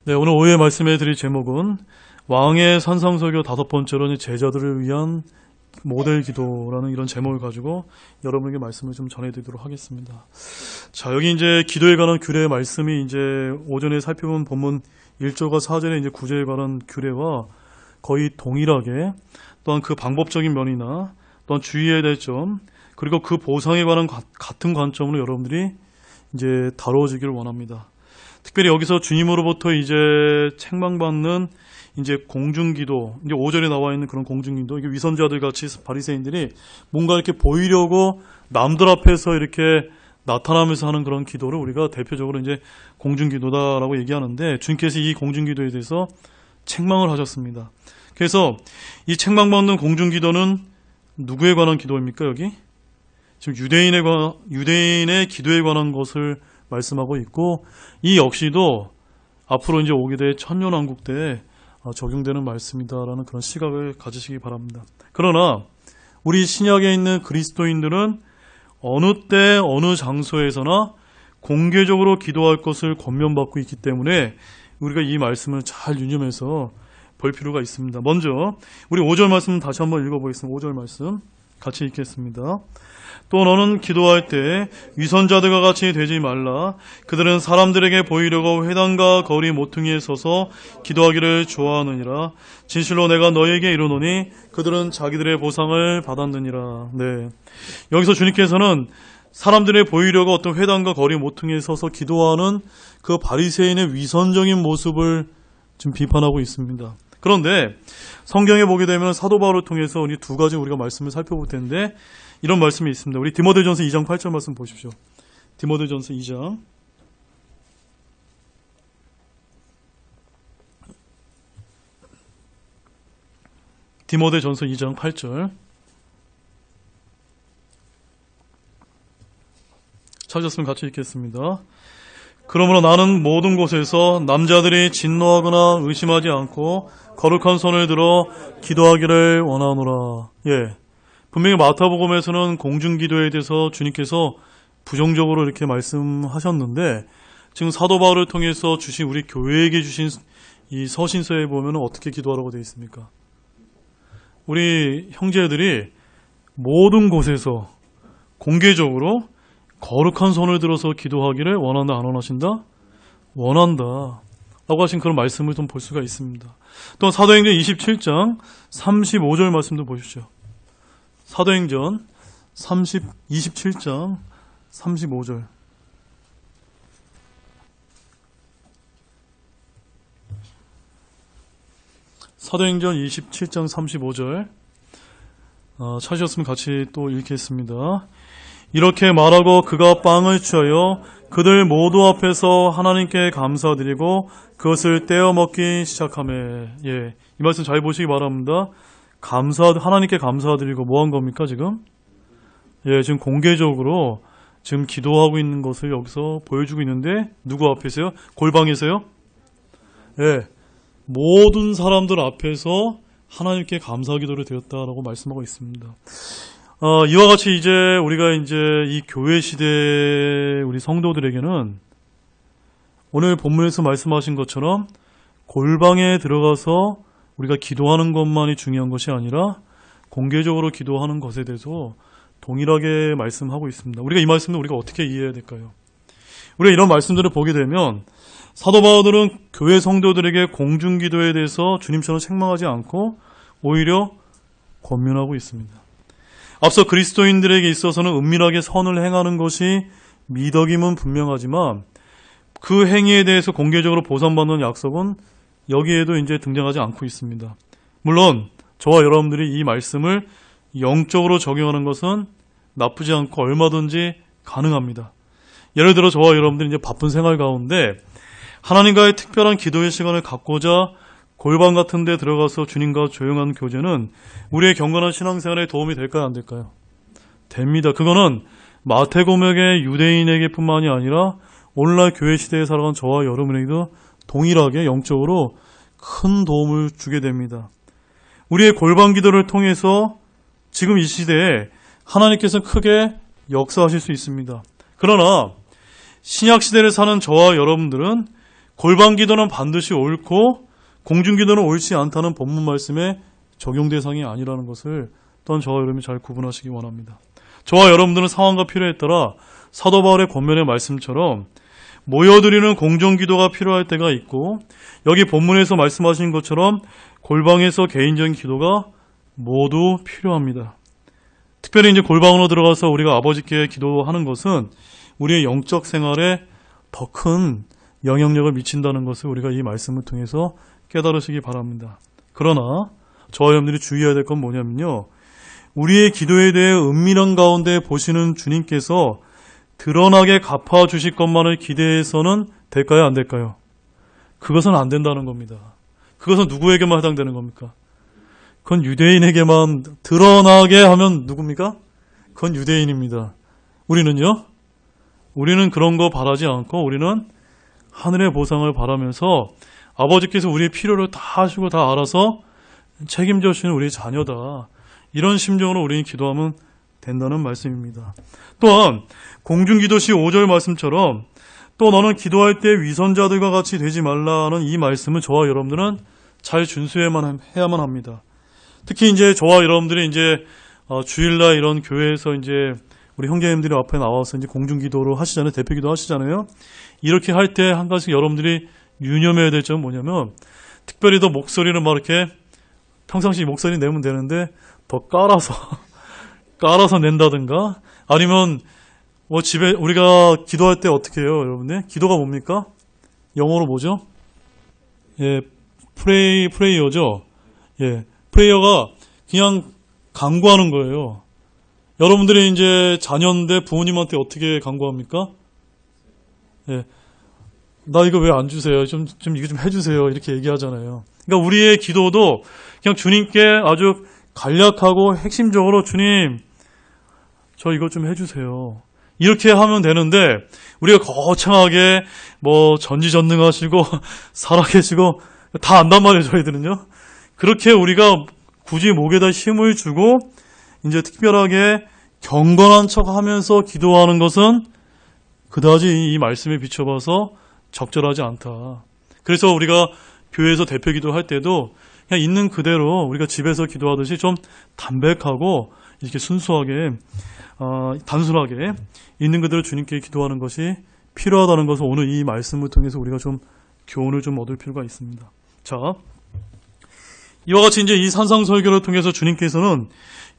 네, 오늘 오후에 말씀해 드릴 제목은 왕의 산상설교 5번째로 제자들을 위한 모델 기도라는 이런 제목을 가지고 여러분에게 말씀을 좀 전해드리도록 하겠습니다. 자, 여기 이제 기도에 관한 규례의 말씀이 이제 오전에 살펴본 본문 1절과 4절의 이제 구제에 관한 규례와 거의 동일하게 또한 그 방법적인 면이나 또한 주의해야 될 점 그리고 그 보상에 관한 같은 관점으로 여러분들이 이제 다뤄지기를 원합니다. 특별히 여기서 주님으로부터 이제 책망받는 이제 공중기도, 이제 5절에 나와 있는 그런 공중기도, 이게 위선자들 같이 바리새인들이 뭔가 이렇게 보이려고 남들 앞에서 이렇게 나타나면서 하는 그런 기도를 우리가 대표적으로 이제 공중기도다라고 얘기하는데, 주님께서 이 공중기도에 대해서 책망을 하셨습니다. 그래서 이 책망받는 공중기도는 누구에 관한 기도입니까, 여기? 지금 유대인의 기도에 관한 것을 말씀하고 있고, 이 역시도 앞으로 이제 오게 될 천년왕국 때 적용되는 말씀이다라는 그런 시각을 가지시기 바랍니다. 그러나 우리 신약에 있는 그리스도인들은 어느 때 어느 장소에서나 공개적으로 기도할 것을 권면받고 있기 때문에 우리가 이 말씀을 잘 유념해서 볼 필요가 있습니다. 먼저 우리 5절 말씀 다시 한번 읽어보겠습니다. 5절 말씀 같이 읽겠습니다. 또 너는 기도할 때 위선자들과 같이 되지 말라. 그들은 사람들에게 보이려고 회당과 거리 모퉁이에 서서 기도하기를 좋아하느니라. 진실로 내가 너에게 이르노니 그들은 자기들의 보상을 받았느니라. 네, 여기서 주님께서는 사람들의 보이려고 어떤 회당과 거리 모퉁이에 서서 기도하는 그 바리새인의 위선적인 모습을 지금 비판하고 있습니다. 그런데 성경에 보게 되면 사도 바울을 통해서 이 두 가지 우리가 말씀을 살펴볼 텐데 이런 말씀이 있습니다. 우리 디모데전서 2장 8절 말씀 보십시오. 디모데전서 2장 디모데전서 2장 8절 찾으셨으면 같이 읽겠습니다. 그러므로 나는 모든 곳에서 남자들이 진노하거나 의심하지 않고 거룩한 손을 들어 기도하기를 원하노라. 예, 분명히 마태복음에서는 공중기도에 대해서 주님께서 부정적으로 이렇게 말씀하셨는데 지금 사도 바울을 통해서 주신 우리 교회에게 주신 이 서신서에 보면 어떻게 기도하라고 되어 있습니까? 우리 형제들이 모든 곳에서 공개적으로 거룩한 손을 들어서 기도하기를 원한다, 안 원하신다? 원한다 라고 하신 그런 말씀을 좀 볼 수가 있습니다. 또 사도행전 27장 35절 말씀도 보십시오. 사도행전 27장 35절 사도행전 27장 35절 찾으셨으면 같이 또 읽겠습니다. 이렇게 말하고 그가 빵을 취하여 그들 모두 앞에서 하나님께 감사드리고 그것을 떼어 먹기 시작하매. 예, 이 말씀 잘 보시기 바랍니다. 하나님께 감사드리고 뭐 한 겁니까 지금? 예, 지금 공개적으로 지금 기도하고 있는 것을 여기서 보여주고 있는데 누구 앞에서요? 골방에서요? 예, 모든 사람들 앞에서 하나님께 감사 기도를 드렸다라고 말씀하고 있습니다. 이와 같이 이제 우리가 이제 이 교회 시대 우리 성도들에게는 오늘 본문에서 말씀하신 것처럼 골방에 들어가서 우리가 기도하는 것만이 중요한 것이 아니라 공개적으로 기도하는 것에 대해서 동일하게 말씀하고 있습니다. 우리가 이 말씀을 우리가 어떻게 이해해야 될까요? 우리가 이런 말씀들을 보게 되면 사도 바울은 교회 성도들에게 공중기도에 대해서 주님처럼 책망하지 않고 오히려 권면하고 있습니다. 앞서 그리스도인들에게 있어서는 은밀하게 선을 행하는 것이 미덕임은 분명하지만 그 행위에 대해서 공개적으로 보상받는 약속은 여기에도 이제 등장하지 않고 있습니다. 물론 저와 여러분들이 이 말씀을 영적으로 적용하는 것은 나쁘지 않고 얼마든지 가능합니다. 예를 들어 저와 여러분들이 이제 바쁜 생활 가운데 하나님과의 특별한 기도의 시간을 갖고자 골방 같은 데 들어가서 주님과 조용한 교제는 우리의 경건한 신앙생활에 도움이 될까요? 안 될까요? 됩니다. 그거는 마태복음의 유대인에게 뿐만이 아니라 오늘날 교회 시대에 살아간 저와 여러분에게도 동일하게 영적으로 큰 도움을 주게 됩니다. 우리의 골방 기도를 통해서 지금 이 시대에 하나님께서 크게 역사하실 수 있습니다. 그러나 신약 시대를 사는 저와 여러분들은 골방 기도는 반드시 옳고 공중 기도는 옳지 않다는 본문 말씀의 적용 대상이 아니라는 것을 또한 저와 여러분이 잘 구분하시기 원합니다. 저와 여러분들은 상황과 필요에 따라 사도 바울의 권면의 말씀처럼 모여드리는 공정기도가 필요할 때가 있고, 여기 본문에서 말씀하신 것처럼 골방에서 개인적인 기도가 모두 필요합니다. 특별히 이제 골방으로 들어가서 우리가 아버지께 기도하는 것은 우리의 영적 생활에 더 큰 영향력을 미친다는 것을 우리가 이 말씀을 통해서 깨달으시기 바랍니다. 그러나 저와 여러분들이 주의해야 될 건 뭐냐면요, 우리의 기도에 대해 은밀한 가운데 보시는 주님께서 드러나게 갚아주실 것만을 기대해서는 될까요? 안 될까요? 그것은 안 된다는 겁니다. 그것은 누구에게만 해당되는 겁니까? 그건 유대인에게만 드러나게 하면 누굽니까? 그건 유대인입니다. 우리는요? 우리는 그런 거 바라지 않고 우리는 하늘의 보상을 바라면서 아버지께서 우리의 필요를 다 하시고 다 알아서 책임져 주시는 우리의 자녀다. 이런 심정으로 우리는 기도하면 된다는 말씀입니다. 또한 공중기도시 5절 말씀처럼 또 너는 기도할 때 위선자들과 같이 되지 말라는 이 말씀은 저와 여러분들은 잘 준수해야만 합니다. 특히 이제 저와 여러분들이 이제 주일날 이런 교회에서 이제 우리 형제님들이 앞에 나와서 이제 공중기도를 하시잖아요. 대표기도 하시잖아요. 이렇게 할 때 한 가지 여러분들이 유념해야 될 점은 뭐냐면, 특별히 더 목소리를 막 이렇게 평상시 목소리 내면 되는데 더 깔아서 낸다든가, 아니면 뭐 집에 우리가 기도할 때 어떻게 해요, 여러분들? 기도가 뭡니까? 영어로 뭐죠? 예, 프레이어죠. 예, 프레이어가 그냥 간구하는 거예요. 여러분들이 이제 자녀인데 부모님한테 어떻게 간구합니까? 예, 나 이거 왜 안 주세요? 좀 이거 좀 해주세요. 이렇게 얘기하잖아요. 그러니까 우리의 기도도 그냥 주님께 아주 간략하고 핵심적으로, 주님, 저 이거 좀 해주세요. 이렇게 하면 되는데, 우리가 거창하게 뭐 전지전능하시고 살아계시고 다 안단 말이에요, 저희들은요. 그렇게 우리가 굳이 목에다 힘을 주고 이제 특별하게 경건한 척 하면서 기도하는 것은 그다지 이 말씀에 비춰봐서 적절하지 않다. 그래서 우리가 교회에서 대표 기도할 때도 그냥 있는 그대로 우리가 집에서 기도하듯이 좀 담백하고 이렇게 순수하게, 단순하게 있는 그대로 주님께 기도하는 것이 필요하다는 것을 오늘 이 말씀을 통해서 우리가 좀 교훈을 좀 얻을 필요가 있습니다. 자, 이와 같이 이제 이 산상설교를 통해서 주님께서는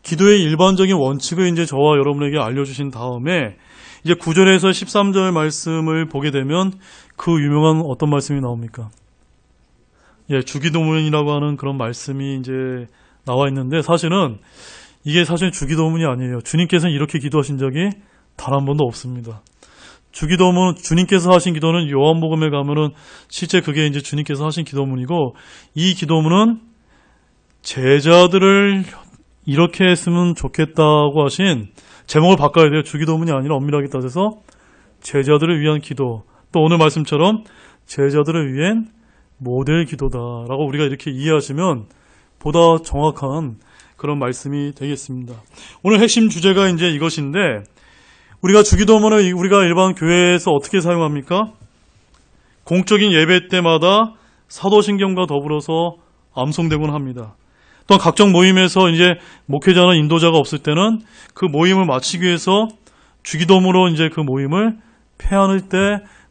기도의 일반적인 원칙을 이제 저와 여러분에게 알려주신 다음에 이제 9절에서 13절 말씀을 보게 되면 그 유명한 어떤 말씀이 나옵니까? 예, 주기도문이라고 하는 그런 말씀이 이제 나와 있는데, 사실은 이게 사실 주기도문이 아니에요. 주님께서는 이렇게 기도하신 적이 단 한 번도 없습니다. 주기도문, 주님께서 하신 기도는 요한복음에 가면은 실제 그게 이제 주님께서 하신 기도문이고, 이 기도문은 제자들을 이렇게 했으면 좋겠다고 하신, 제목을 바꿔야 돼요. 주기도문이 아니라 엄밀하게 따져서 제자들을 위한 기도, 또 오늘 말씀처럼 제자들을 위한 모델 기도다라고 우리가 이렇게 이해하시면 보다 정확한 그런 말씀이 되겠습니다. 오늘 핵심 주제가 이제 이것인데, 우리가 주기도문을 우리가 일반 교회에서 어떻게 사용합니까? 공적인 예배 때마다 사도신경과 더불어서 암송되곤 합니다. 또한 각종 모임에서 이제 목회자나 인도자가 없을 때는 그 모임을 마치기 위해서 주기도문으로 이제 그 모임을 폐하는 때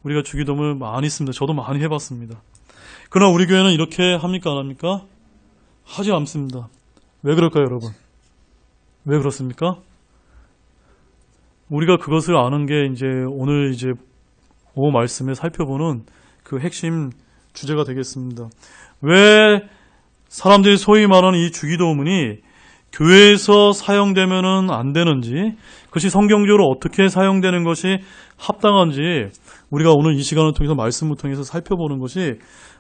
우리가 주기도문을 많이 씁니다. 저도 많이 해봤습니다. 그러나 우리 교회는 이렇게 합니까, 안 합니까? 하지 않습니다. 왜 그럴까요, 여러분? 왜 그렇습니까? 우리가 그것을 아는 게 이제 오늘 이제 말씀에 살펴보는 그 핵심 주제가 되겠습니다. 왜 사람들이 소위 말하는 이 주기도문이 교회에서 사용되면은 안 되는지, 그것이 성경적으로 어떻게 사용되는 것이 합당한지 우리가 오늘 이 시간을 통해서 말씀을 통해서 살펴보는 것이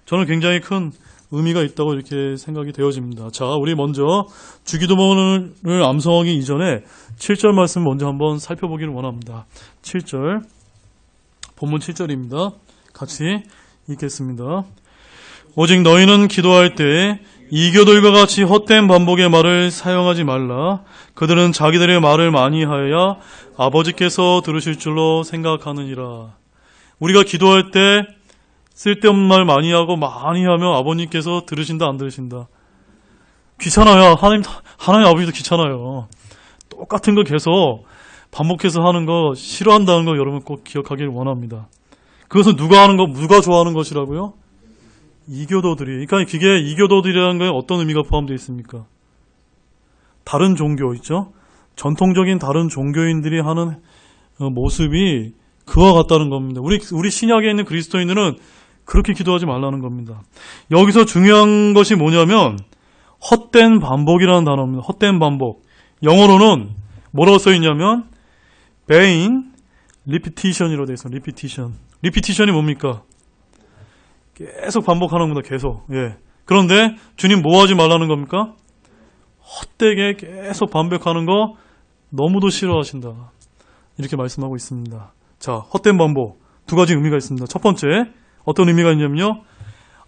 저는 굉장히 큰 의미가 있다고 이렇게 생각이 되어집니다. 자, 우리 먼저 주기도문을 암송하기 이전에 7절 말씀 먼저 한번 살펴보기를 원합니다. 7절, 본문 7절입니다. 같이 읽겠습니다. 오직 너희는 기도할 때 이교들과 같이 헛된 반복의 말을 사용하지 말라. 그들은 자기들의 말을 많이 하여야 아버지께서 들으실 줄로 생각하느니라. 우리가 기도할 때 쓸데없는 말 많이 하고 많이 하면 아버님께서 들으신다 안 들으신다? 귀찮아요. 하나님 아버지도 귀찮아요. 똑같은 거 계속 반복해서 하는 거 싫어한다는 거 여러분 꼭 기억하길 원합니다. 그것은 누가 좋아하는 것이라고요? 이교도들이. 그러니까 그게 이교도들이라는 거에 어떤 의미가 포함되어 있습니까? 다른 종교 있죠? 전통적인 다른 종교인들이 하는 모습이 그와 같다는 겁니다. 우리 신약에 있는 그리스도인들은 그렇게 기도하지 말라는 겁니다. 여기서 중요한 것이 뭐냐면 헛된 반복이라는 단어입니다. 헛된 반복. 영어로는 뭐라고 써 있냐면 vain repetition이라고 되어 있어요. repetition이 뭡니까? 계속 반복하는 겁니다. 계속. 예. 그런데 주님 뭐 하지 말라는 겁니까? 헛되게 계속 반복하는 거 너무도 싫어하신다. 이렇게 말씀하고 있습니다. 자, 헛된 반복. 두 가지 의미가 있습니다. 첫 번째, 어떤 의미가 있냐면요.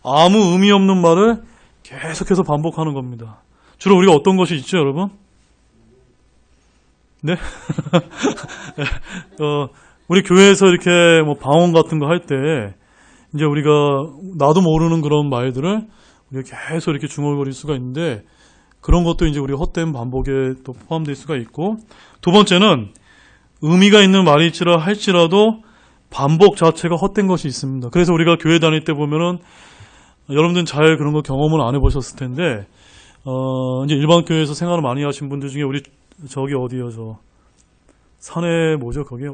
아무 의미 없는 말을 계속해서 반복하는 겁니다. 주로 우리가 어떤 것이 있죠, 여러분? 네? 우리 교회에서 이렇게 뭐 방언 같은 거 할 때, 이제 우리가 나도 모르는 그런 말들을 우리가 계속 이렇게 중얼거릴 수가 있는데, 그런 것도 이제 우리 헛된 반복에 또 포함될 수가 있고, 두 번째는 의미가 있는 말일지라 할지라도 반복 자체가 헛된 것이 있습니다. 그래서 우리가 교회 다닐 때 보면은 여러분들은 잘 그런 거 경험을 안 해보셨을 텐데, 이제 일반 교회에서 생활을 많이 하신 분들 중에 우리 저기 어디요, 산에 뭐죠, 거기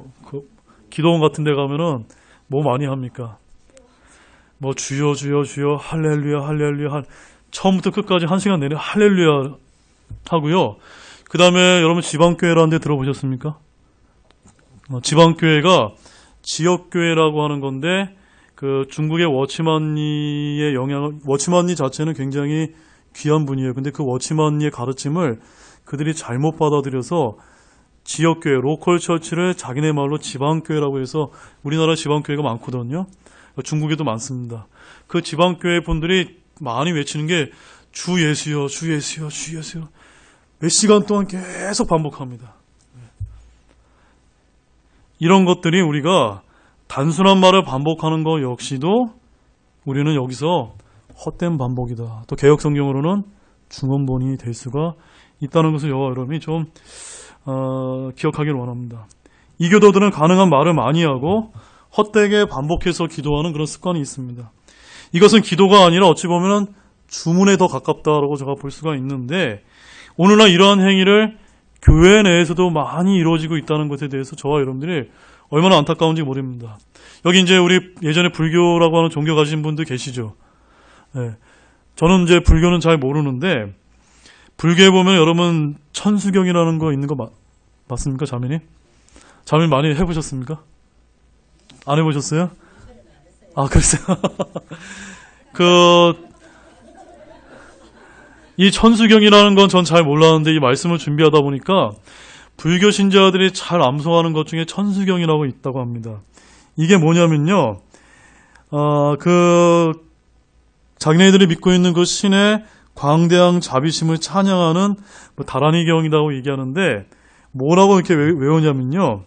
기도원 같은 데 가면은 뭐 많이 합니까? 뭐 주여 주여 주여 할렐루야 할렐루야 처음부터 끝까지 1시간 내내 할렐루야 하고요. 그 다음에 여러분 지방교회라는 데 들어보셨습니까? 지방교회가 지역교회라고 하는 건데, 그 중국의 워치만리의 워치만리 자체는 굉장히 귀한 분이에요. 근데 그 워치만리의 가르침을 그들이 잘못 받아들여서 지역교회, 로컬 처치를 자기네 말로 지방교회라고 해서 우리나라 지방교회가 많거든요. 중국에도 많습니다. 그 지방교회 분들이 많이 외치는 게 주 예수여, 주 예수여, 주 예수여. 몇 시간 동안 계속 반복합니다. 이런 것들이 우리가 단순한 말을 반복하는 것 역시도 우리는 여기서 헛된 반복이다. 또 개역성경으로는 중언본이 될 수가 있다는 것을 여러분이 좀 기억하길 원합니다. 이교도들은 가능한 말을 많이 하고 헛되게 반복해서 기도하는 그런 습관이 있습니다. 이것은 기도가 아니라 어찌 보면 주문에 더 가깝다라고 제가 볼 수가 있는데, 오늘날 이러한 행위를 교회 내에서도 많이 이루어지고 있다는 것에 대해서 저와 여러분들이 얼마나 안타까운지 모릅니다. 여기 이제 우리 예전에 불교라고 하는 종교 가진 분들 계시죠? 네. 저는 이제 불교는 잘 모르는데, 불교에 보면 여러분 천수경이라는 거 있는 거 맞습니까, 자매님? 자매님 많이 해보셨습니까? 안 해보셨어요? 아, 그랬어요? 이 천수경이라는 건 전 잘 몰랐는데 이 말씀을 준비하다 보니까 불교 신자들이 잘 암송하는 것 중에 천수경이라고 있다고 합니다. 이게 뭐냐면요, 자기네들이 믿고 있는 그 신의 광대한 자비심을 찬양하는 다라니경이라고 얘기하는데, 뭐라고 이렇게 외우냐면요,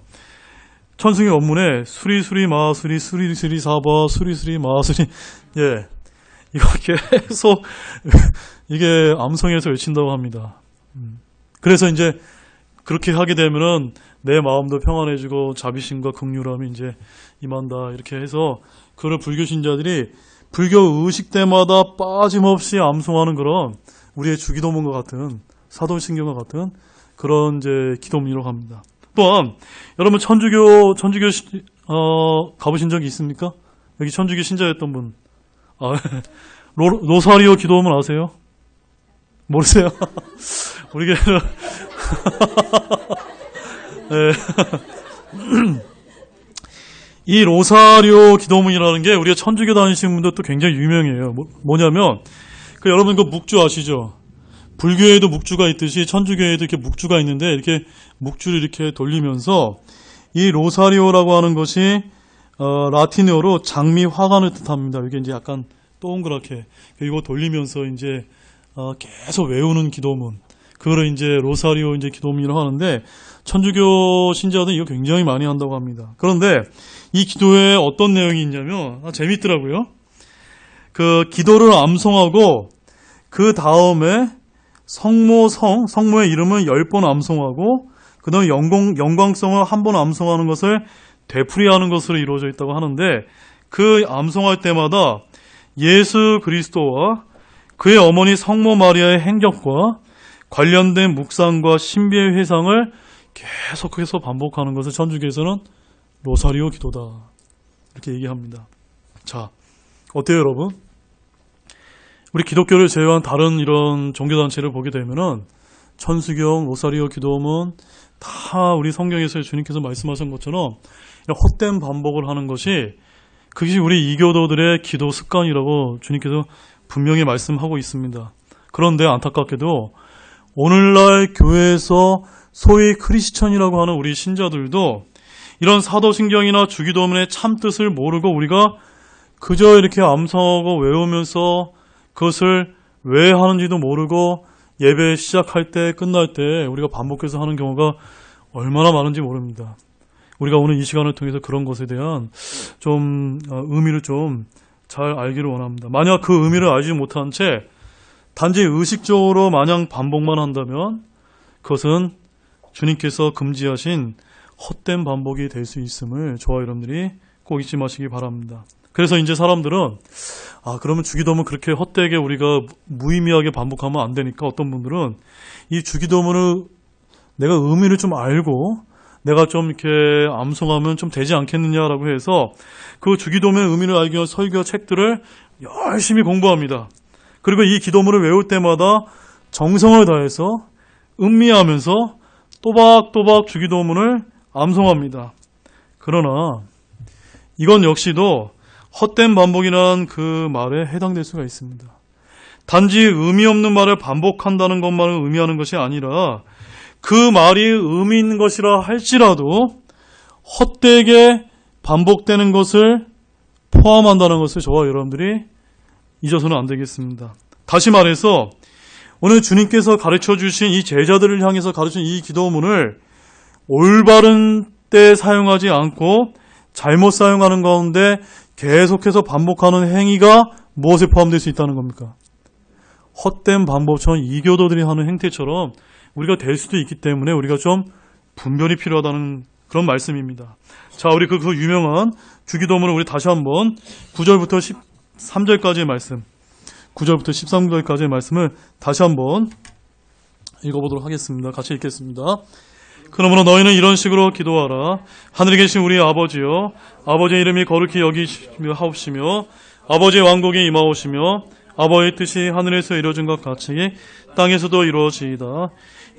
천수경 원문에 수리수리 마수리 수리수리 사바 수리수리 마수리, 예, 이거 계속 이게 암송해서 외친다고 합니다. 그래서 이제 그렇게 하게 되면은 내 마음도 평안해지고 자비심과 긍휼함이 이제 임한다, 이렇게 해서 그걸 불교 신자들이 불교 의식 때마다 빠짐없이 암송하는 그런 우리의 주기도문과 같은 사도신경과 같은 그런 이제 기도문이라고 합니다. 또한 여러분 천주교 가보신 적이 있습니까? 여기 천주교 신자였던 분, 로사리오 기도문 아세요? 모르세요? 우리 교회는 네. 이 로사리오 기도문이라는 게 우리가 천주교 다니시는 분들 또 굉장히 유명해요. 뭐냐면 여러분 그 묵주 아시죠? 불교에도 묵주가 있듯이 천주교에도 이렇게 묵주가 있는데, 이렇게 묵주를 이렇게 돌리면서 이 로사리오라고 하는 것이 라틴어로 장미 화관을 뜻합니다. 이게 이제 약간 동그랗게 이거 돌리면서 이제 계속 외우는 기도문, 그거를 이제 로사리오 이제 기도문이라고 하는데, 천주교 신자들은 이거 굉장히 많이 한다고 합니다. 그런데 이 기도에 어떤 내용이 있냐면 재밌더라고요. 그 기도를 암송하고 그 다음에 성모의 이름을 10번 암송하고 그 다음에 영광성을 한 번 암송하는 것을 되풀이하는 것으로 이루어져 있다고 하는데 그 암송할 때마다 예수 그리스도와 그의 어머니 성모 마리아의 행적과 관련된 묵상과 신비의 회상을 계속해서 반복하는 것을 천주교에서는 로사리오 기도다 이렇게 얘기합니다. 자, 어때요 여러분? 우리 기독교를 제외한 다른 이런 종교단체를 보게 되면은 천수경, 로사리오 기도음은 다 우리 성경에서 주님께서 말씀하신 것처럼 헛된 반복을 하는 것이 그것이 우리 이교도들의 기도 습관이라고 주님께서 분명히 말씀하고 있습니다. 그런데 안타깝게도 오늘날 교회에서 소위 크리스천이라고 하는 우리 신자들도 이런 사도신경이나 주기도문의 참뜻을 모르고 우리가 그저 이렇게 암송하고 외우면서 그것을 왜 하는지도 모르고 예배 시작할 때 끝날 때 우리가 반복해서 하는 경우가 얼마나 많은지 모릅니다. 우리가 오늘 이 시간을 통해서 그런 것에 대한 좀 의미를 좀 잘 알기를 원합니다. 만약 그 의미를 알지 못한 채 단지 의식적으로 마냥 반복만 한다면 그것은 주님께서 금지하신 헛된 반복이 될 수 있음을 저와 여러분들이 꼭 잊지 마시기 바랍니다. 그래서 이제 사람들은 그러면 주기도문 그렇게 헛되게 우리가 무의미하게 반복하면 안 되니까 어떤 분들은 이 주기도문을 내가 의미를 좀 알고 내가 좀 이렇게 암송하면 좀 되지 않겠느냐라고 해서 그 주기도문의 의미를 알기 위한 설교 책들을 열심히 공부합니다. 그리고 이 기도문을 외울 때마다 정성을 다해서 음미하면서 또박또박 주기도문을 암송합니다. 그러나 이건 역시도 헛된 반복이라는 그 말에 해당될 수가 있습니다. 단지 의미 없는 말을 반복한다는 것만을 의미하는 것이 아니라 그 말이 의미 있는 것이라 할지라도 헛되게 반복되는 것을 포함한다는 것을 저와 여러분들이 잊어서는 안 되겠습니다. 다시 말해서 오늘 주님께서 가르쳐 주신 이 제자들을 향해서 가르친 이 기도문을 올바른 때 사용하지 않고 잘못 사용하는 가운데 계속해서 반복하는 행위가 무엇에 포함될 수 있다는 겁니까? 헛된 반복처럼 이교도들이 하는 행태처럼 우리가 될 수도 있기 때문에 우리가 좀 분별이 필요하다는 그런 말씀입니다. 자, 우리 그 유명한 주기도문을 우리 다시 한번 9절부터 13절까지의 말씀, 9절부터 13절까지의 말씀을 다시 한번 읽어보도록 하겠습니다. 같이 읽겠습니다. 그러므로 너희는 이런 식으로 기도하라. 하늘에 계신 우리 아버지여, 아버지의 이름이 거룩히 여기시며 하옵시며 아버지의 왕국이 임하옵시며 아버지의 뜻이 하늘에서 이루어진 것 같이 땅에서도 이루어지이다.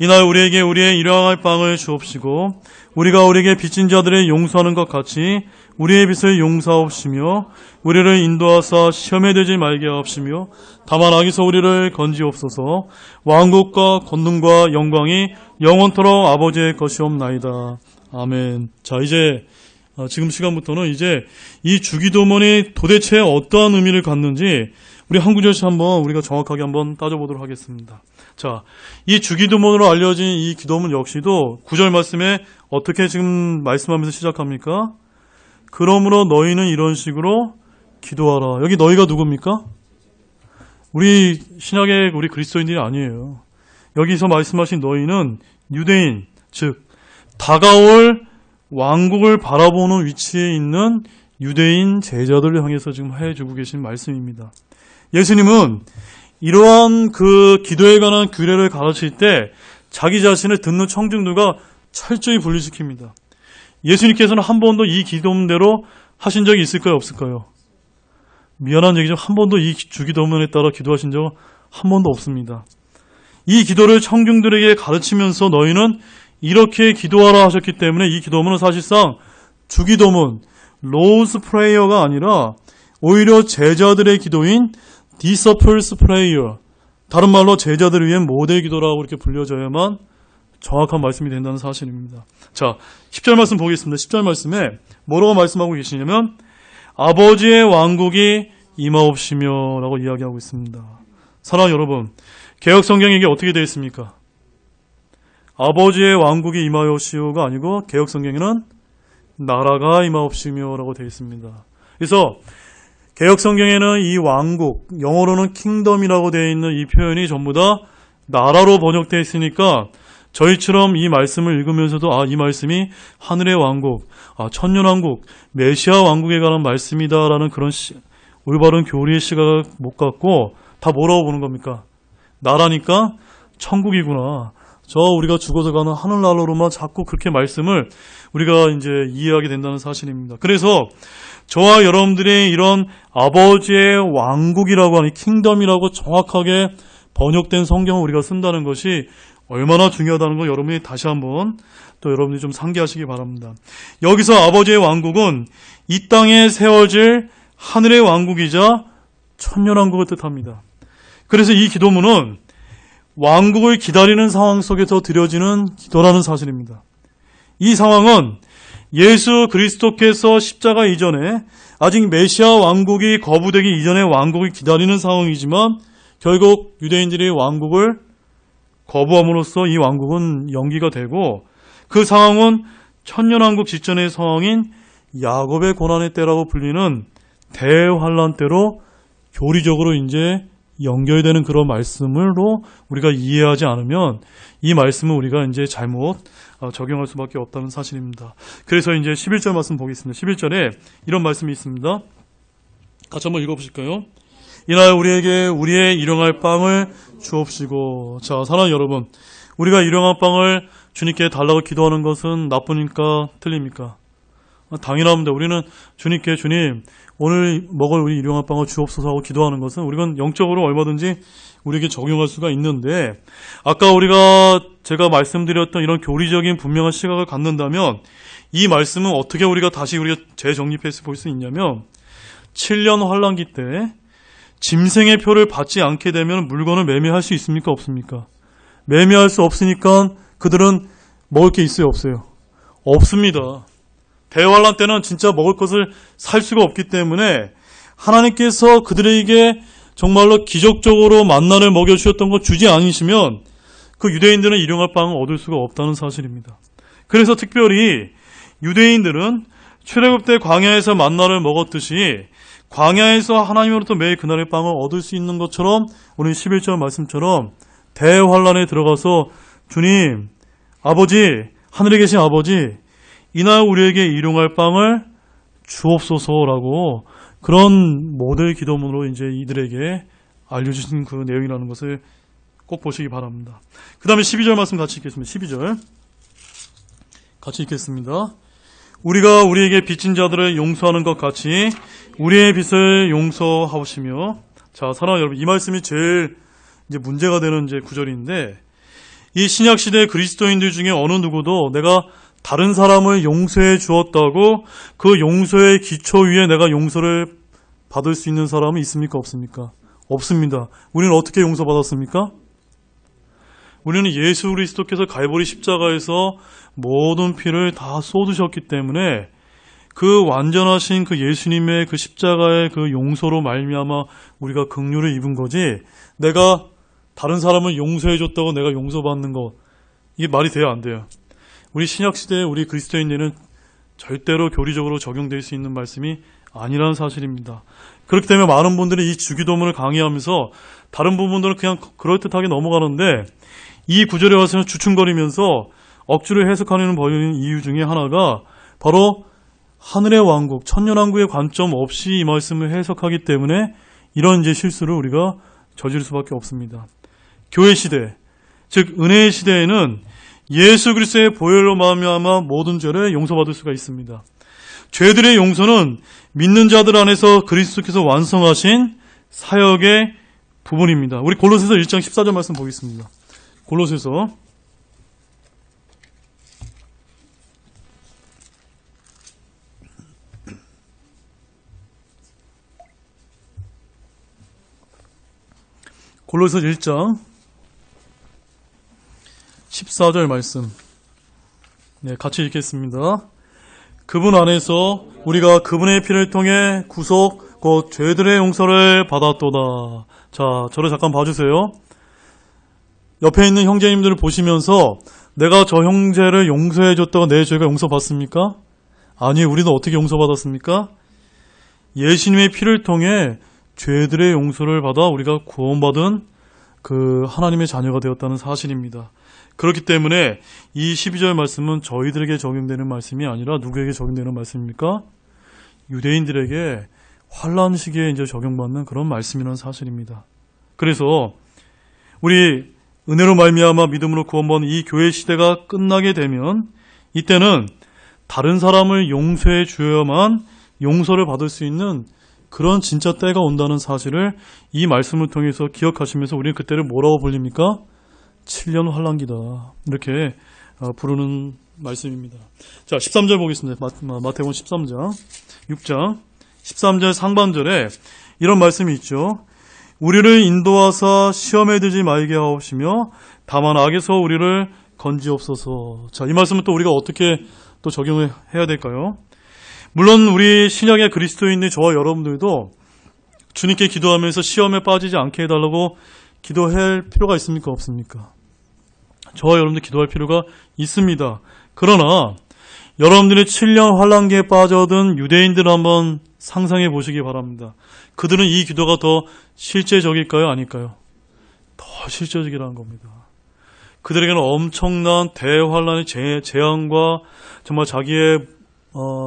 이날 우리에게 우리의 일용할 빵을 주옵시고 우리가 우리에게 빚진 자들을 용서하는 것 같이 우리의 빚을 용서하옵시며 우리를 인도하사 시험에 들지 말게 하옵시며 다만 악에서 우리를 건지옵소서. 왕국과 권능과 영광이 영원토록 아버지의 것이옵나이다. 아멘. 자, 이제 지금 시간부터는 이제 이 주기도문이 도대체 어떠한 의미를 갖는지 우리 한 구절씩 한번 우리가 정확하게 한번 따져보도록 하겠습니다. 자, 이 주기도문으로 알려진 이 기도문 역시도 9절 말씀에 어떻게 지금 말씀하면서 시작합니까? 그러므로 너희는 이런 식으로 기도하라. 여기 너희가 누굽니까? 우리 신약의 우리 그리스도인들이 아니에요. 여기서 말씀하신 너희는 유대인, 즉 다가올 왕국을 바라보는 위치에 있는 유대인 제자들을 향해서 지금 해주고 계신 말씀입니다. 예수님은 이러한 그 기도에 관한 규례를 가르칠 때 자기 자신을 듣는 청중들과 철저히 분리시킵니다. 예수님께서는 한 번도 이 기도문대로 하신 적이 있을까요? 없을까요? 미안한 얘기죠. 한 번도 이 주기도문에 따라 기도하신 적은 한 번도 없습니다. 이 기도를 청중들에게 가르치면서 너희는 이렇게 기도하라 하셨기 때문에 이 기도문은 사실상 주기도문, 로우스 프레이어가 아니라 오히려 제자들의 기도인 디서플스 프레이어, 다른 말로 제자들을 위한 모델 기도라고 이렇게 불려져야만 정확한 말씀이 된다는 사실입니다. 자, 10절 말씀 보겠습니다. 10절 말씀에 뭐라고 말씀하고 계시냐면 아버지의 왕국이 임하옵시며 라고 이야기하고 있습니다. 사랑하는 여러분, 개혁성경에 이게 어떻게 되어 있습니까? 아버지의 왕국이 임하옵시오가 아니고 개혁성경에는 나라가 임하옵시며 라고 되어 있습니다. 그래서 개역 성경에는 이 왕국, 영어로는 킹덤이라고 되어 있는 이 표현이 전부 다 나라로 번역되어 있으니까 저희처럼 이 말씀을 읽으면서도 이 말씀이 하늘의 왕국, 천년왕국, 메시아 왕국에 관한 말씀이다라는 그런 올바른 교리의 시각을 못 갖고 다 뭐라고 보는 겁니까? 나라니까 천국이구나. 우리가 죽어서 가는 하늘나라로만 자꾸 그렇게 말씀을 우리가 이제 이해하게 된다는 사실입니다. 그래서 저와 여러분들의 이런 아버지의 왕국이라고 하는 킹덤이라고 정확하게 번역된 성경을 우리가 쓴다는 것이 얼마나 중요하다는 걸 여러분이 다시 한번 또 여러분들이 좀 상기하시기 바랍니다. 여기서 아버지의 왕국은 이 땅에 세워질 하늘의 왕국이자 천년왕국을 뜻합니다. 그래서 이 기도문은 왕국을 기다리는 상황 속에서 드려지는 기도라는 사실입니다. 이 상황은 예수 그리스도께서 십자가 이전에 아직 메시아 왕국이 거부되기 이전의 왕국을 기다리는 상황이지만 결국 유대인들이 왕국을 거부함으로써 이 왕국은 연기가 되고 그 상황은 천년왕국 직전의 상황인 야곱의 고난의 때라고 불리는 대환란 때로 교리적으로 이제 연결되는 그런 말씀으로 우리가 이해하지 않으면 이 말씀을 우리가 이제 잘못 적용할 수밖에 없다는 사실입니다. 그래서 이제 11절 말씀 보겠습니다. 11절에 이런 말씀이 있습니다. 같이 한번 읽어보실까요? 이날 우리에게 우리의 일용할 빵을 주옵시고. 자, 사랑하는 여러분, 우리가 일용할 빵을 주님께 달라고 기도하는 것은 나쁘니까 틀립니까? 당연합니다. 우리는 주님께 주님 오늘 먹을 우리 일용할 빵을 주옵소서 하고 기도하는 것은 우리가 영적으로 얼마든지 우리에게 적용할 수가 있는데 아까 제가 말씀드렸던 이런 교리적인 분명한 시각을 갖는다면 이 말씀은 어떻게 우리가 재정립해서 볼 수 있냐면 7년 환란기 때 짐승의 표를 받지 않게 되면 물건을 매매할 수 있습니까? 없습니까? 매매할 수 없으니까 그들은 먹을 게 있어요? 없어요? 없습니다. 대환란 때는 진짜 먹을 것을 살 수가 없기 때문에 하나님께서 그들에게 정말로 기적적으로 만나를 먹여주셨던 거 주지 않으시면 그 유대인들은 일용할 빵을 얻을 수가 없다는 사실입니다. 그래서 특별히 유대인들은 출애굽 때 광야에서 만나를 먹었듯이 광야에서 하나님으로부터 매일 그날의 빵을 얻을 수 있는 것처럼 오늘 11절 말씀처럼 대환란에 들어가서 주님, 아버지, 하늘에 계신 아버지, 이날 우리에게 일용할 빵을 주옵소서라고 그런 모델 기도문으로 이제 이들에게 알려주신 그 내용이라는 것을 꼭 보시기 바랍니다. 그 다음에 12절 말씀 같이 읽겠습니다. 12절 같이 읽겠습니다. 우리가 우리에게 빚진 자들을 용서하는 것 같이 우리의 빚을 용서하시며. 자, 사랑하는 여러분, 이 말씀이 제일 이제 문제가 되는 이제 구절인데 이 신약 시대 그리스도인들 중에 어느 누구도 내가 다른 사람을 용서해 주었다고 그 용서의 기초 위에 내가 용서를 받을 수 있는 사람은 있습니까? 없습니까? 없습니다. 우리는 어떻게 용서받았습니까? 우리는 예수 그리스도께서 갈보리 십자가에서 모든 피를 다 쏟으셨기 때문에 그 완전하신 그 예수님의 그 십자가의 그 용서로 말미암아 우리가 긍휼을 입은 거지, 내가 다른 사람을 용서해 줬다고 내가 용서받는 거, 이게 말이 돼야 안 돼요. 우리 신약시대에 우리 그리스도인들은 절대로 교리적으로 적용될 수 있는 말씀이 아니라는 사실입니다. 그렇기 때문에 많은 분들이 이 주기도문을 강의하면서 다른 부분들은 그냥 그럴듯하게 넘어가는데 이 구절에 와서는 주춤거리면서 억지로 해석하려는 버리는 이유 중에 하나가 바로 하늘의 왕국, 천년왕국의 관점 없이 이 말씀을 해석하기 때문에 이런 이제 실수를 우리가 저질 수밖에 없습니다. 교회 시대, 즉 은혜의 시대에는 예수 그리스도의 보혈로 말미암아 모든 죄를 용서받을 수가 있습니다. 죄들의 용서는 믿는 자들 안에서 그리스도께서 완성하신 사역의 부분입니다. 우리 골로새서 1장 14절 말씀 보겠습니다. 골로새서 1장 14절 말씀, 네, 같이 읽겠습니다. 그분 안에서 우리가 그분의 피를 통해 구속 곧 죄들의 용서를 받았도다. 자, 저를 잠깐 봐주세요. 옆에 있는 형제님들을 보시면서 내가 저 형제를 용서해줬다고 내 죄가 용서받습니까? 아니, 우리는 어떻게 용서받았습니까? 예수님의 피를 통해 죄들의 용서를 받아 우리가 구원받은 그 하나님의 자녀가 되었다는 사실입니다. 그렇기 때문에 이 12절 말씀은 저희들에게 적용되는 말씀이 아니라 누구에게 적용되는 말씀입니까? 유대인들에게 환란 시기에 이제 적용받는 그런 말씀이라는 사실입니다. 그래서 우리 은혜로 말미암아 믿음으로 구원받은 이 교회 시대가 끝나게 되면 이때는 다른 사람을 용서해 주어야만 용서를 받을 수 있는 그런 진짜 때가 온다는 사실을 이 말씀을 통해서 기억하시면서 우리는 그때를 뭐라고 불립니까? 7년 환란기다. 이렇게 부르는 말씀입니다. 자, 13절 보겠습니다. 마태복음 13장, 6장 13절 상반절에 이런 말씀이 있죠. 우리를 인도하사 시험에 들지 말게 하옵시며 다만 악에서 우리를 건지옵소서. 자, 이 말씀은 또 우리가 어떻게 또 적용을 해야 될까요? 물론 우리 신약의 그리스도인들 저와 여러분들도 주님께 기도하면서 시험에 빠지지 않게 해달라고 기도할 필요가 있습니까? 없습니까? 저와 여러분들 기도할 필요가 있습니다. 그러나 여러분들이 7년 환란기에 빠져든 유대인들을 한번 상상해 보시기 바랍니다. 그들은 이 기도가 더 실제적일까요? 아닐까요? 더 실제적이라는 겁니다. 그들에게는 엄청난 대환란의 재앙과 정말 자기의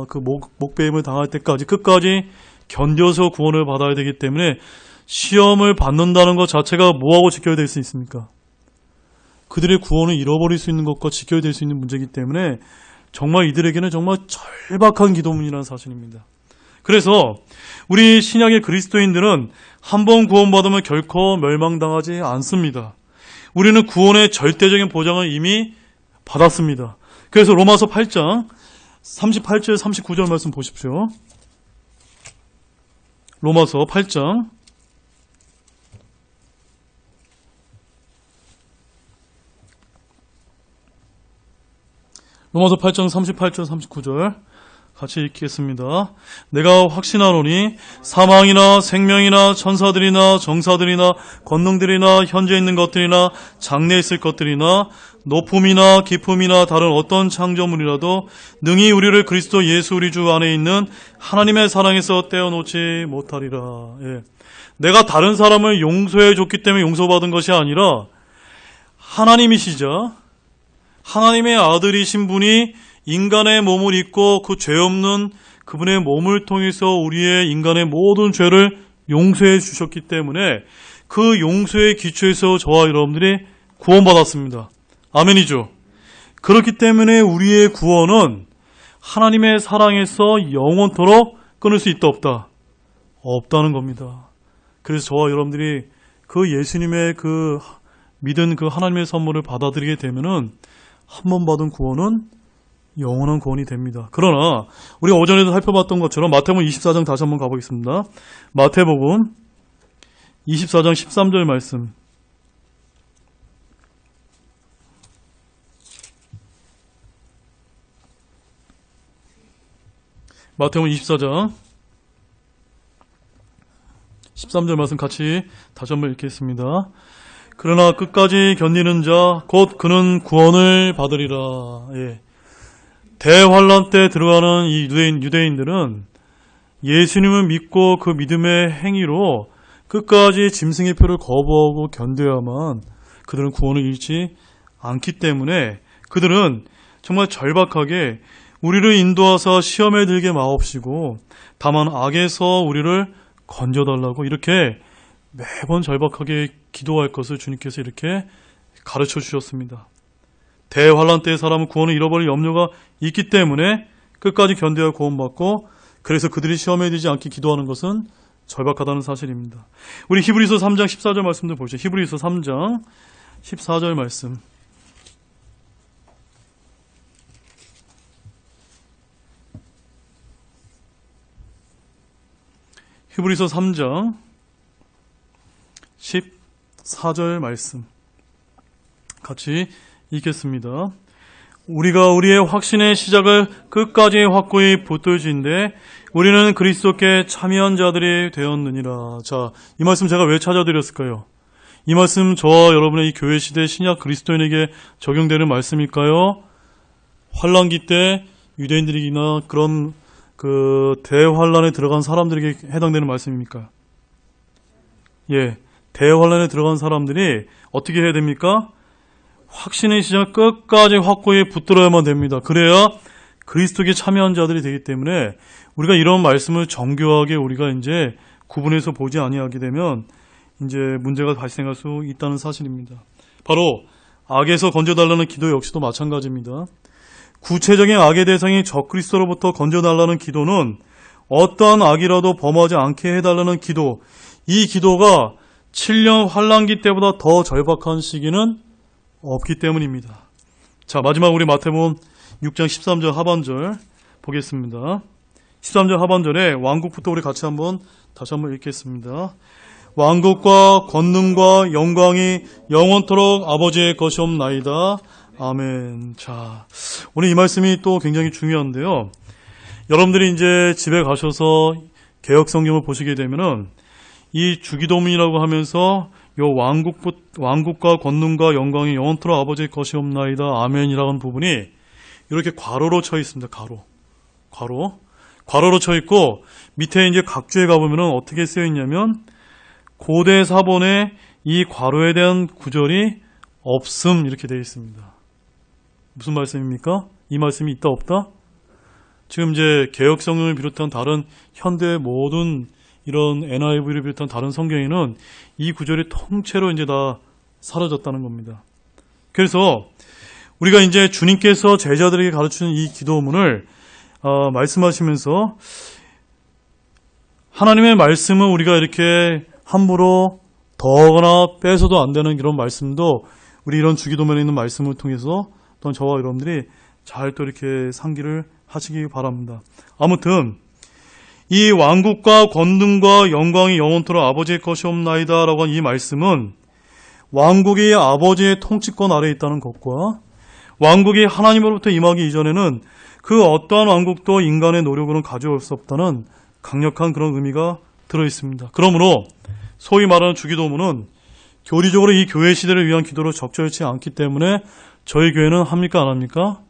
그 목배임을 당할 때까지 끝까지 견뎌서 구원을 받아야 되기 때문에 시험을 받는다는 것 자체가 뭐하고 직결될 수 있습니까? 그들의 구원을 잃어버릴 수 있는 것과 직결될 수 있는 문제이기 때문에 정말 이들에게는 정말 절박한 기도문이라는 사실입니다. 그래서 우리 신약의 그리스도인들은 한 번 구원받으면 결코 멸망당하지 않습니다. 우리는 구원의 절대적인 보장을 이미 받았습니다. 그래서 로마서 8장 38절 39절 말씀 보십시오. 로마서 8장 로마서 8장 38절 39절 같이 읽겠습니다. 내가 확신하노니 사망이나 생명이나 천사들이나 정사들이나 권능들이나 현재 있는 것들이나 장래 있을 것들이나 높음이나 깊음이나 다른 어떤 창조물이라도 능히 우리를 그리스도 예수 우리 주 안에 있는 하나님의 사랑에서 떼어놓지 못하리라. 예. 내가 다른 사람을 용서해 줬기 때문에 용서받은 것이 아니라 하나님이시자 하나님의 아들이신 분이 인간의 몸을 입고 그 죄 없는 그분의 몸을 통해서 우리의 인간의 모든 죄를 용서해 주셨기 때문에 그 용서의 기초에서 저와 여러분들이 구원받았습니다. 아멘이죠. 그렇기 때문에 우리의 구원은 하나님의 사랑에서 영원토록 끊을 수 있다 없다? 없다는 겁니다. 그래서 저와 여러분들이 그 예수님의 그 믿은 그 하나님의 선물을 받아들이게 되면은 한 번 받은 구원은 영원한 구원이 됩니다. 그러나 우리가 오전에도 살펴봤던 것처럼 마태복음 24장 다시 한번 가보겠습니다. 마태복음 24장 13절 말씀. 마태복음 24장 13절 말씀 같이 다시 한번 읽겠습니다. 그러나 끝까지 견디는 자 곧 그는 구원을 받으리라. 예. 대환란 때 들어가는 이 유대인들은 예수님을 믿고 그 믿음의 행위로 끝까지 짐승의 표를 거부하고 견뎌야만 그들은 구원을 잃지 않기 때문에 그들은 정말 절박하게 우리를 인도하사 시험에 들게 마옵시고 다만 악에서 우리를 건져달라고 이렇게 매번 절박하게 기도할 것을 주님께서 이렇게 가르쳐 주셨습니다. 대환란 때의 사람은 구원을 잃어버릴 염려가 있기 때문에 끝까지 견뎌야 구원받고 그래서 그들이 시험에 들지 않게 기도하는 것은 절박하다는 사실입니다. 우리 히브리서 3장 14절 말씀도 보시죠. 히브리서 3장 14절 말씀. 히브리서 3장 14절 말씀 같이 읽겠습니다. 우리가 우리의 확신의 시작을 끝까지 확고히 붙들지인데 우리는 그리스도께 참여한 자들이 되었느니라. 자, 이 말씀 제가 왜 찾아드렸을까요? 이 말씀 저와 여러분의 이 교회 시대 신약 그리스도인에게 적용되는 말씀일까요? 환란기 때 유대인들이나 그런 그 대환란에 들어간 사람들에게 해당되는 말씀입니까? 예, 대환란에 들어간 사람들이 어떻게 해야 됩니까? 확신의 시작 끝까지 확고히 붙들어야만 됩니다. 그래야 그리스도께 참여한 자들이 되기 때문에 우리가 이런 말씀을 정교하게 우리가 이제 구분해서 보지 아니하게 되면 이제 문제가 발생할 수 있다는 사실입니다. 바로 악에서 건져달라는 기도 역시도 마찬가지입니다. 구체적인 악의 대상이 적그리스도로부터 건져달라는 기도는 어떠한 악이라도 범하지 않게 해달라는 기도, 이 기도가 7년 환란기 때보다 더 절박한 시기는 없기 때문입니다. 자, 마지막 우리 마태복음 6장 13절 하반절 보겠습니다. 13절 하반절에 왕국부터 우리 같이 다시 한번 읽겠습니다. 왕국과 권능과 영광이 영원토록 아버지의 것이옵나이다. 아멘. 자, 오늘 이 말씀이 또 굉장히 중요한데요. 여러분들이 이제 집에 가셔서 개역 성경을 보시게 되면은 이 주기도문이라고 하면서 요 왕국과 권능과 영광이 영원토록 아버지의 것이옵나이다. 아멘이라는 부분이 이렇게 괄호로 쳐 있습니다. 괄호로 쳐 있고 밑에 이제 각주에 가보면은 어떻게 쓰여 있냐면 고대 사본에 이 괄호에 대한 구절이 없음 이렇게 되어 있습니다. 무슨 말씀입니까? 이 말씀이 있다 없다? 지금 이제 개역성경을 비롯한 다른 현대 모든 이런 NIV를 비롯한 다른 성경에는 이 구절이 통째로 이제 다 사라졌다는 겁니다. 그래서 우리가 이제 주님께서 제자들에게 가르치는 이 기도문을 말씀하시면서 하나님의 말씀은 우리가 이렇게 함부로 더하거나 빼서도 안 되는 이런 말씀도 우리 이런 주기도문에 있는 말씀을 통해서 또한 저와 여러분들이 잘 또 이렇게 상기를 하시기 바랍니다. 아무튼 이 왕국과 권능과 영광이 영원토록 아버지의 것이옵나이다 라고 한 이 말씀은 왕국이 아버지의 통치권 아래에 있다는 것과 왕국이 하나님으로부터 임하기 이전에는 그 어떠한 왕국도 인간의 노력으로는 가져올 수 없다는 강력한 그런 의미가 들어있습니다. 그러므로 소위 말하는 주기도문은 교리적으로 이 교회 시대를 위한 기도로 적절치 않기 때문에 저희 교회는 합니까 안 합니까?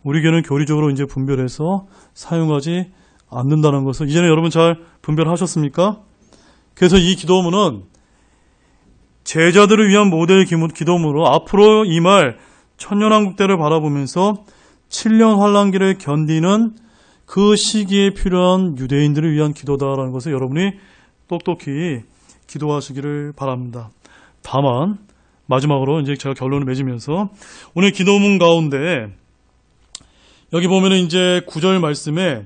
우리 교회는 교리적으로 이제 분별해서 사용하지 않는다는 것을 이전에 여러분 잘 분별하셨습니까? 그래서 이 기도문은 제자들을 위한 모델 기도문으로 앞으로 임할 천년왕국 때를 바라보면서 7년 환란기를 견디는 그 시기에 필요한 유대인들을 위한 기도다라는 것을 여러분이 똑똑히 기도하시기를 바랍니다. 다만 마지막으로 이제 제가 결론을 맺으면서 오늘 기도문 가운데 여기 보면은 이제 9절 말씀에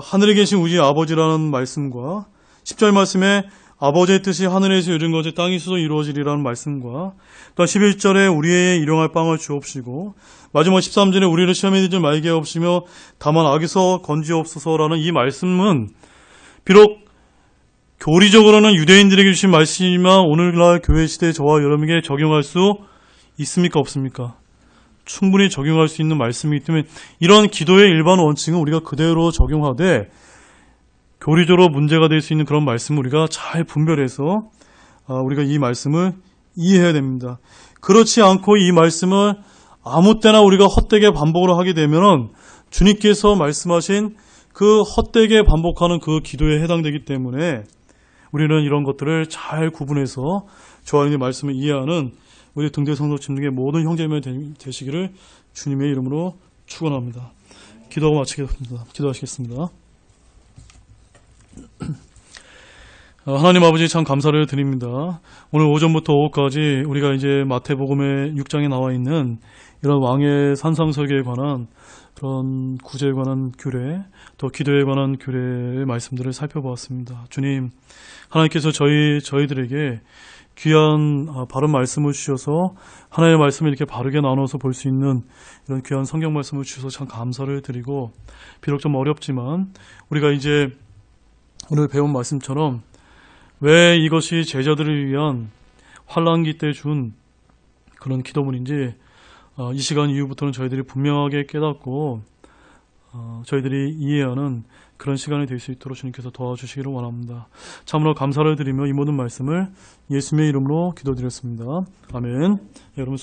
하늘에 계신 우리 아버지라는 말씀과 10절 말씀에 아버지의 뜻이 하늘에서 이룬 것이 땅에서도 이루어지리라는 말씀과 또 11절에 우리의 일용할 빵을 주옵시고 마지막 13절에 우리를 시험에 들지 말게 하옵시며 다만 악에서 건지옵소서라는 이 말씀은 비록 교리적으로는 유대인들에게 주신 말씀이지만 오늘날 교회 시대에 저와 여러분에게 적용할 수 있습니까 없습니까? 충분히 적용할 수 있는 말씀이기 때문에 이런 기도의 일반 원칙은 우리가 그대로 적용하되 교리적으로 문제가 될 수 있는 그런 말씀을 우리가 잘 분별해서 우리가 이 말씀을 이해해야 됩니다. 그렇지 않고 이 말씀을 아무 때나 우리가 헛되게 반복을 하게 되면 주님께서 말씀하신 그 헛되게 반복하는 그 기도에 해당되기 때문에 우리는 이런 것들을 잘 구분해서 저와 여러분의 말씀을 이해하는 우리 등대 성도 침등의 모든 형제님이 되시기를 주님의 이름으로 축원합니다. 기도하고 마치겠습니다. 기도하시겠습니다. 하나님 아버지 참 감사를 드립니다. 오늘 오전부터 오후까지 우리가 이제 마태복음의 6장에 나와 있는 이런 왕의 산상설계에 관한 그런 구제에 관한 규례, 또 기도에 관한 규례의 말씀들을 살펴보았습니다. 주님, 하나님께서 저희들에게 귀한 바른 말씀을 주셔서 하나님의 말씀을 이렇게 바르게 나눠서 볼 수 있는 이런 귀한 성경 말씀을 주셔서 참 감사를 드리고 비록 좀 어렵지만 우리가 이제 오늘 배운 말씀처럼 왜 이것이 제자들을 위한 환란기 때 준 그런 기도문인지 이 시간 이후부터는 저희들이 분명하게 깨닫고 저희들이 이해하는 그런 시간이 될 수 있도록 주님께서 도와주시기를 원합니다. 참으로 감사를 드리며 이 모든 말씀을 예수님의 이름으로 기도드렸습니다. 아멘. 여러분